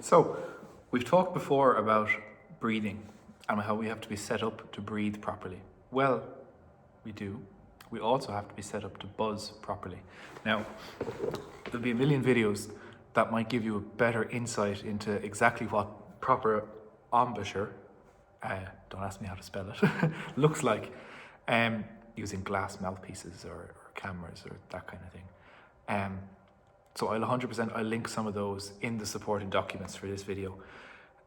So, we've talked before about breathing and how we have to be set up to breathe properly. Well, we do. We also have to be set up to buzz properly. Now, there'll be a million videos that might give you a better insight into exactly what proper embouchure, don't ask me how to spell it, looks like, using glass mouthpieces or cameras or that kind of thing. So I'll 100%, I'll link some of those in the supporting documents for this video.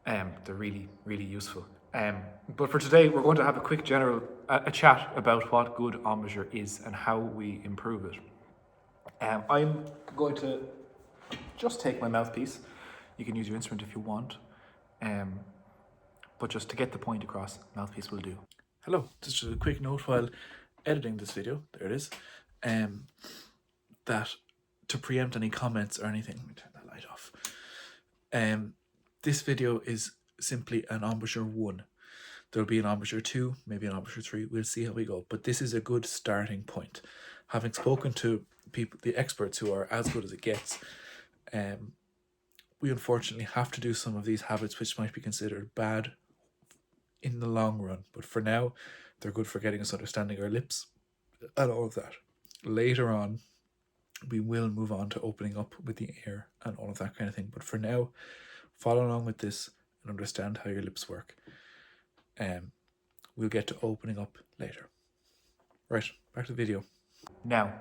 They're really, really useful. But for today, we're going to have a quick general chat about what good embouchure is and how we improve it. I'm going to just take my mouthpiece. You can use your instrument if you want. But just to get the point across, mouthpiece will do. Hello, just a quick note while editing this video, there it is, that to preempt any comments or anything, let me turn that light off. This video is simply an embouchure 1. There'll be an embouchure 2, maybe an embouchure 3, we'll see how we go. But this is a good starting point. Having spoken to people, the experts who are as good as it gets, we unfortunately have to do some of these habits which might be considered bad in the long run. But for now, they're good for getting us understanding our lips and all of that. Later on, we will move on to opening up with the air and all of that kind of thing. But for now, follow along with this and understand how your lips work. We'll get to opening up later. Right, back to the video. Now,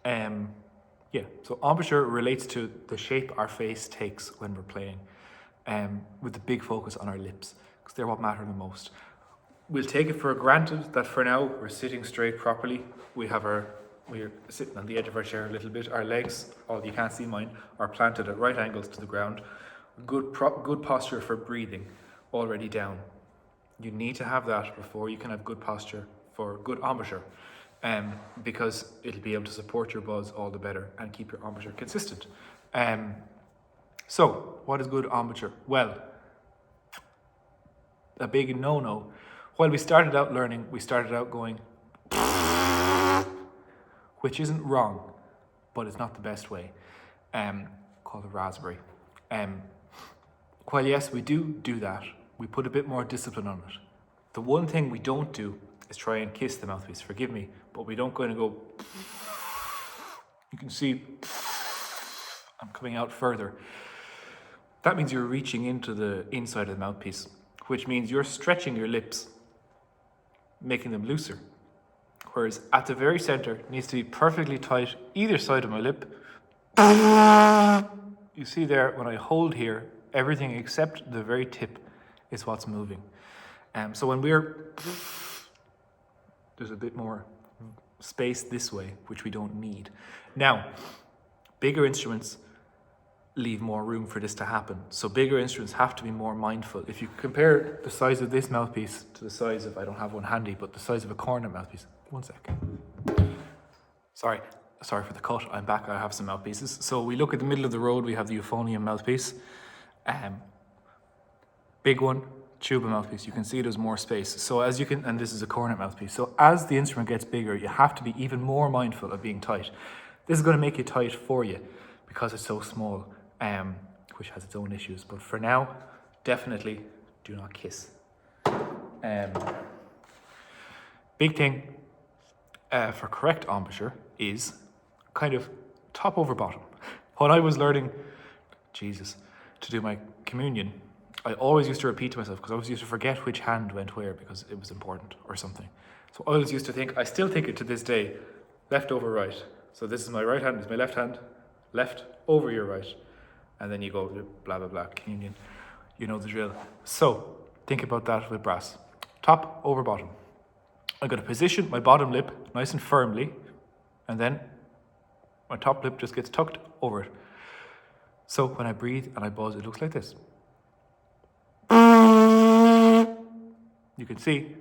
so embouchure relates to the shape our face takes when we're playing, with the big focus on our lips, because they're what matter the most. We'll take it for granted that for now we're sitting straight properly. We're sitting on the edge of our chair a little bit. Our legs, although you can't see mine, are planted at right angles to the ground. Good posture for breathing, already down. You need to have that before you can have good posture for good embouchure, because it'll be able to support your buzz all the better and keep your embouchure consistent. So, what is good embouchure? Well, a big no-no. While we started out learning, we started out going, which isn't wrong, but it's not the best way. Called a raspberry. While yes, we do that, we put a bit more discipline on it. The one thing we don't do is try and kiss the mouthpiece, forgive me, but we don't go in and go, you can see I'm coming out further. That means you're reaching into the inside of the mouthpiece, which means you're stretching your lips, making them looser. Whereas at the very center, it needs to be perfectly tight, either side of my lip. You see there, when I hold here, everything except the very tip is what's moving. So when there's a bit more space this way, which we don't need. Now, bigger instruments leave more room for this to happen. So bigger instruments have to be more mindful. If you compare the size of this mouthpiece to the size of, I don't have one handy, but the size of a cornet mouthpiece. One sec. Sorry for the cut, I'm back, I have some mouthpieces. So we look at the middle of the road, we have the euphonium mouthpiece. Big one, tuba mouthpiece. You can see there's more space. So as you can, and this is a cornet mouthpiece. So as the instrument gets bigger, you have to be even more mindful of being tight. This is going to make it tight for you because it's so small, which has its own issues. But for now, definitely do not kiss. Big thing for correct embouchure is kind of top over bottom. When I was learning, to do my communion, I always used to repeat to myself, because I always used to forget which hand went where because it was important or something. So I always used to think, I still think it to this day, left over right. So this is my right hand, this is my left hand, left over your right. And then you go blah, blah, blah, communion. You know the drill. So think about that with brass. Top over bottom. I'm going to position my bottom lip nice and firmly, and then my top lip just gets tucked over it. So when I breathe and I buzz, it looks like this. You can see,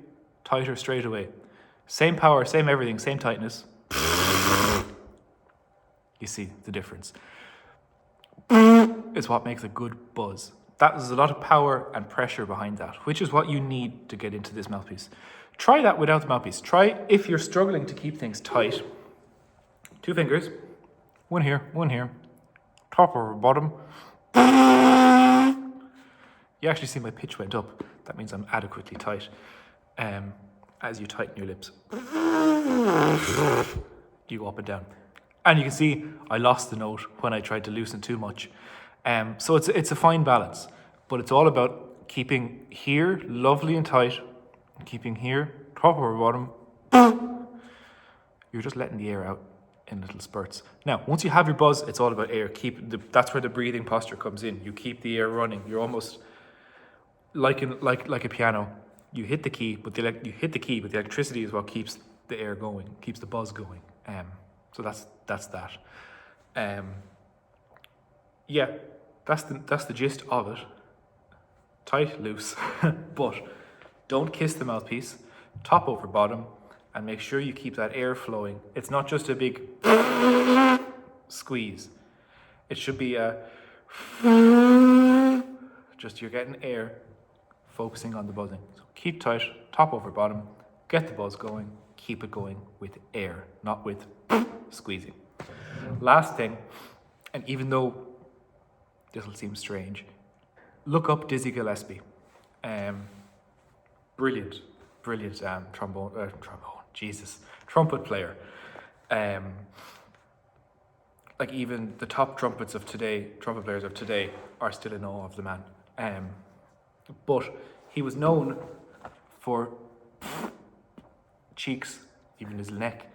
tighter straight away. Same power, same everything, same tightness. You see the difference. It's what makes a good buzz. There's a lot of power and pressure behind that, which is what you need to get into this mouthpiece. Try that without the mouthpiece. Try, if you're struggling to keep things tight, 2 fingers, one here, top over bottom, You actually see my pitch went up. That means I'm adequately tight. As you tighten your lips, you go up and down. And you can see I lost the note when I tried to loosen too much. So it's a fine balance, but it's all about keeping here lovely and tight, keeping here top over bottom. You're just letting the air out in little spurts. Now, once you have your buzz, it's all about air. That's where the breathing posture comes in. You keep the air running. You're almost like a piano. You hit the key, but the electricity is what keeps the air going, keeps the buzz going. So that's that. Yeah, that's the gist of it. Tight, loose, but don't kiss the mouthpiece. Top over bottom, and make sure you keep that air flowing. It's not just a big squeeze. It should be a just you're getting air, focusing on the buzzing. So keep tight, top over bottom, get the buzz going, keep it going with air, not with squeezing. Last thing, and even though this will seem strange, look up Dizzy Gillespie. Brilliant trumpet player. Like even the top trumpet players of today are still in awe of the man. But he was known for cheeks, even his neck.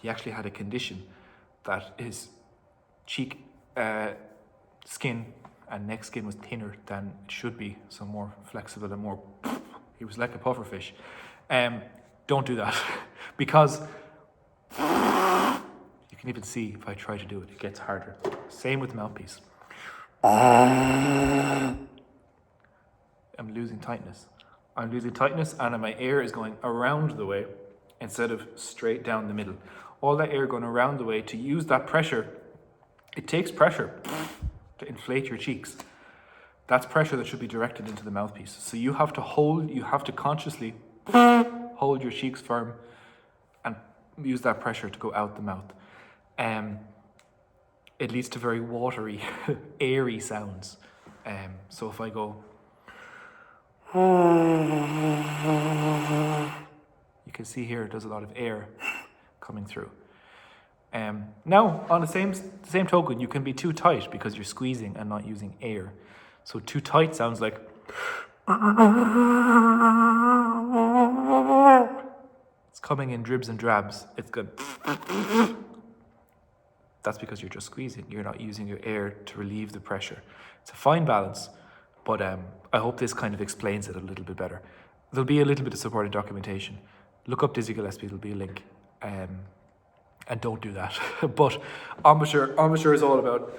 He actually had a condition that his cheek skin and neck skin was thinner than it should be, so more flexible and more. He was like a pufferfish. Don't do that because you can even see if I try to do it, it gets harder. Same with mouthpiece. I'm losing tightness. And my air is going around the way instead of straight down the middle. All that air going around the way to use that pressure. It takes pressure to inflate your cheeks. That's pressure that should be directed into the mouthpiece. So you have to consciously hold your cheeks firm and use that pressure to go out the mouth. It leads to very watery, airy sounds. So if I go, you can see here there's a lot of air coming through. Now, on the same token, you can be too tight because you're squeezing and not using air. So too tight sounds like it's coming in dribs and drabs. It's good. That's because you're just squeezing. You're not using your air to relieve the pressure. It's a fine balance, but I hope this kind of explains it a little bit better. There'll be a little bit of supporting documentation. Look up Dizzy Gillespie, there'll be a link. And don't do that. But embouchure is all about,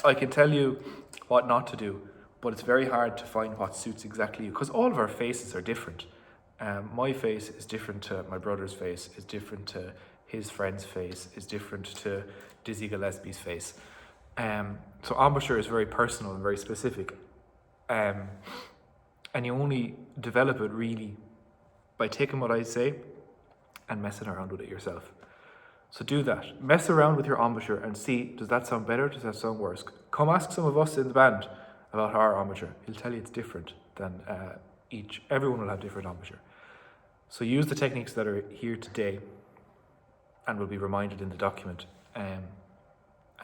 I can tell you what not to do, but it's very hard to find what suits exactly you, because all of our faces are different. My face is different to my brother's face, is different to his friend's face, is different to Dizzy Gillespie's face. So embouchure is very personal and very specific. And you only develop it really by taking what I say and messing around with it yourself. So do that. Mess around with your embouchure and see, does that sound better? Does that sound worse? Come ask some of us in the band about our embouchure. He'll tell you it's different than everyone will have different embouchure. So use the techniques that are here today and will be reminded in the document, and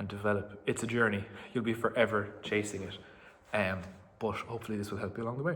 develop. It's a journey. You'll be forever chasing it. But hopefully this will help you along the way.